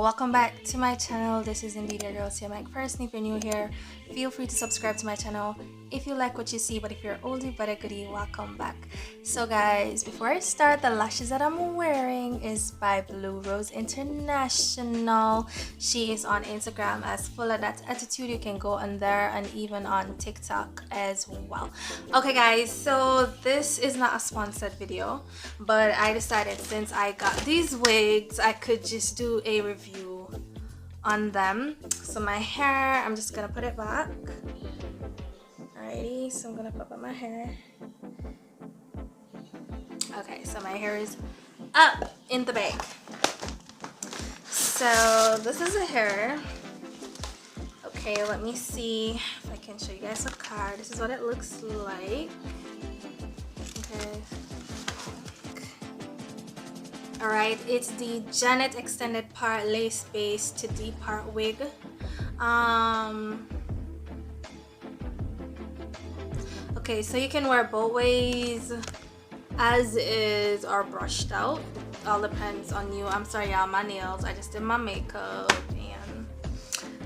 welcome back to my channel. This is indeed your girl Mike. First, if you're new here, feel free to subscribe to my channel if you like what you see, but if you're oldie but a goodie, welcome back. So guys, before I start, the lashes that I'm wearing is by Blue Rose International. She is on Instagram as Full of That Attitude. You can go on there, and even on TikTok as well. Okay guys, so this is not a sponsored video, but I decided since I got these wigs, I could just do a review on them. So my hair, I'm just gonna put it back. Alrighty, so I'm gonna put up my hair. Okay, so my hair is up in the bag. So this is a hair. Okay, let me see if I can show you guys a card. This is what it looks like. Okay. Alright, it's the Janet Extended Part Lace Base to Deep Part Wig. Okay, so you can wear both ways, as is or brushed out. All depends on you. I'm sorry y'all, my nails, I just did my makeup and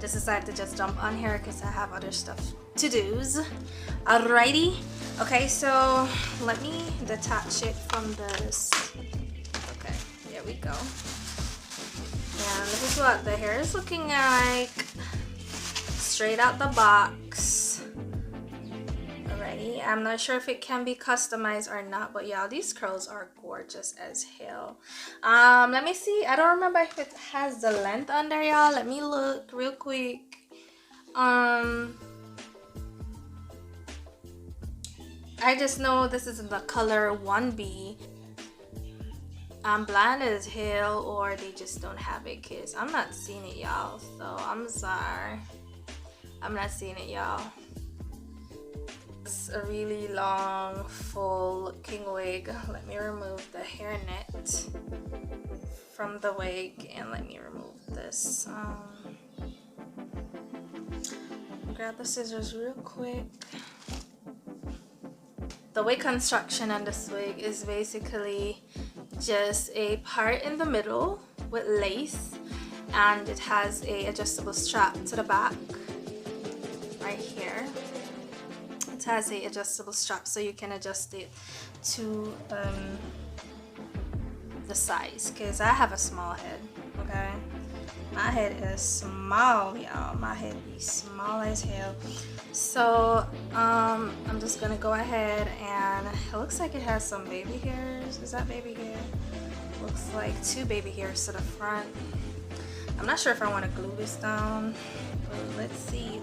just decided to just jump on here because I have other stuff to do's. Alrighty, okay, so let me detach it from this. Okay, there we go. And this is what the hair is looking like straight out the box. Alrighty, I'm not sure if it can be customized or not, but yeah, these curls are gorgeous as hell. Let me see, I don't remember if it has the length on there, y'all. Let me look real quick. I just know this is in the color 1B. I'm blind as hell, or they just don't have it, because I'm not seeing it, y'all. So I'm sorry, I'm not seeing it, y'all. It's a really long, full looking wig. Let me remove the hairnet from the wig, and let me remove this. Grab the scissors real quick. The wig construction on this wig is basically just a part in the middle with lace, and it has a adjustable strap to the back right here. It has a adjustable strap, so you can adjust it to the size, because I have a small head. Okay, my head is small, y'all. My head is small as hell. So I'm just gonna go ahead, and it looks like it has some baby hairs. Is that baby hair? Looks like 2 baby hairs to the front. I'm not sure if I want to glue this down, but let's see.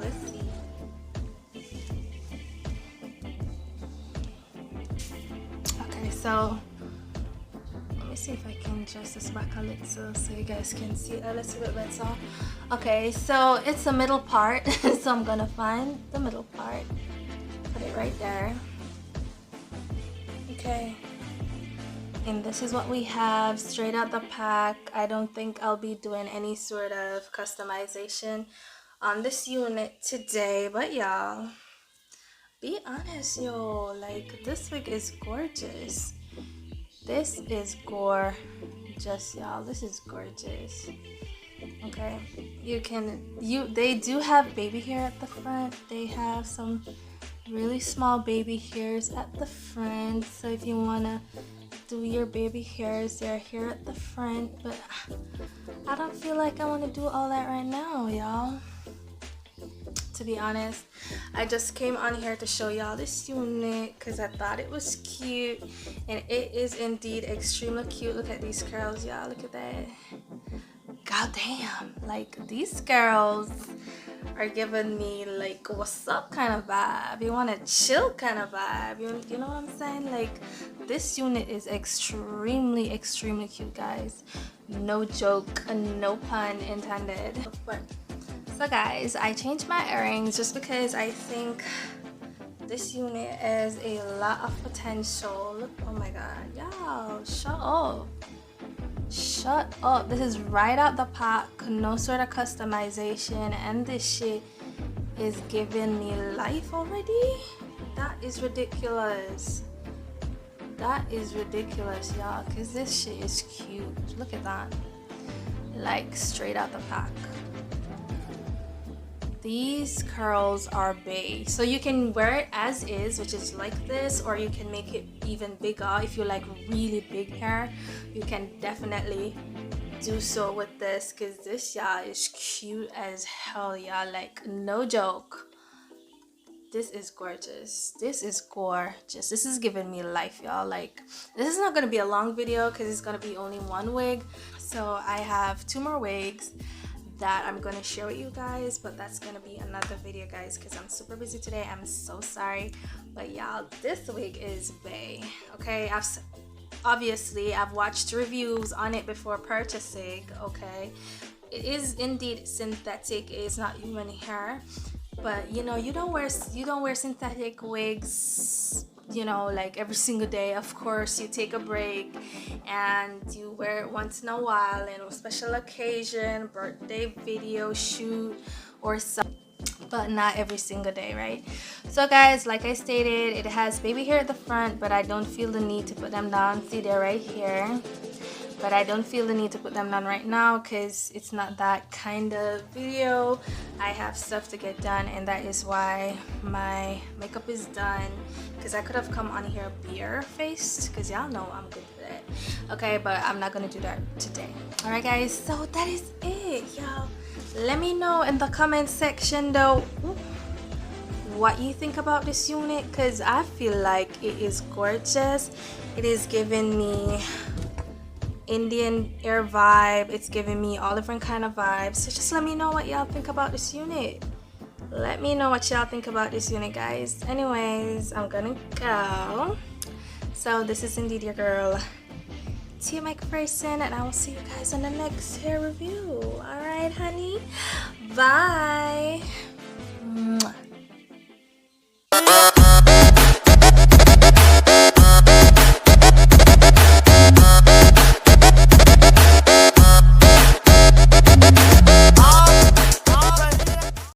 Okay, so let me see if I can adjust this back a little so you guys can see a little bit better. Okay, so it's the middle part. So I'm gonna find the middle part, put it right there. Okay, and this is what we have straight out the pack. I don't think I'll be doing any sort of customization on this unit today, but y'all, be honest, yo, like, this wig is gorgeous. This is gorgeous, y'all. This is gorgeous. Okay, they do have baby hair at the front. They have some really small baby hairs at the front, so if you wanna do your baby hairs, they're here at the front, but I don't feel like I want to do all that right now, y'all. To be honest, I just came on here to show y'all this unit because I thought it was cute, and it is indeed extremely cute. Look at these curls, y'all. Look at that. God damn, like, these girls are giving me like what's up kind of vibe. You want to chill kind of vibe. You know what I'm saying? Like, this unit is extremely cute, guys. No joke, no pun intended. But so guys, I changed my earrings just because I think this unit has a lot of potential. Look, oh my god, y'all, shut up. Shut up. This is right out the pack, no sort of customization, and this shit is giving me life already. That is ridiculous. That is ridiculous, y'all, because this shit is cute. Look at that. like straight out the pack. These curls are bae, so you can wear it as is, which is like this, or you can make it even bigger. If you like really big hair, you can definitely do so with this, because this, y'all, is cute as hell, y'all. Like, no joke. This is gorgeous. This is gorgeous. This is giving me life, y'all. Like, this is not gonna be a long video because it's gonna be only one wig. So I have 2 more wigs that I'm gonna share with you guys, but that's gonna be another video, guys, because I'm super busy today. I'm so sorry, but y'all, this wig is bae. Okay, obviously I've watched reviews on it before purchasing. Okay, it is indeed synthetic. It's not human hair, but you know, you don't wear synthetic wigs, you know, like every single day. Of course, you take a break and you wear it once in a while, in a special occasion, birthday video shoot or something, but not every single day, right? So guys, like I stated, it has baby hair at the front, but I don't feel the need to put them down. See, they're right here, but I don't feel the need to put them down right now because it's not that kind of video. I have stuff to get done, and that is why my makeup is done, because I could have come on here bare faced, because y'all know I'm good for that. Okay, but I'm not gonna do that today. All right guys, so that is it, y'all. Let me know in the comment section though what you think about this unit, because I feel like it is gorgeous. It is giving me Indian air vibe. It's giving me all different kind of vibes. So just let me know what y'all think about this unit. Let me know what y'all think about this unit, guys. Anyways, I'm gonna go. So this is indeed your girl, Tia McPherson, and I will see you guys in the next hair review. All right, honey. Bye.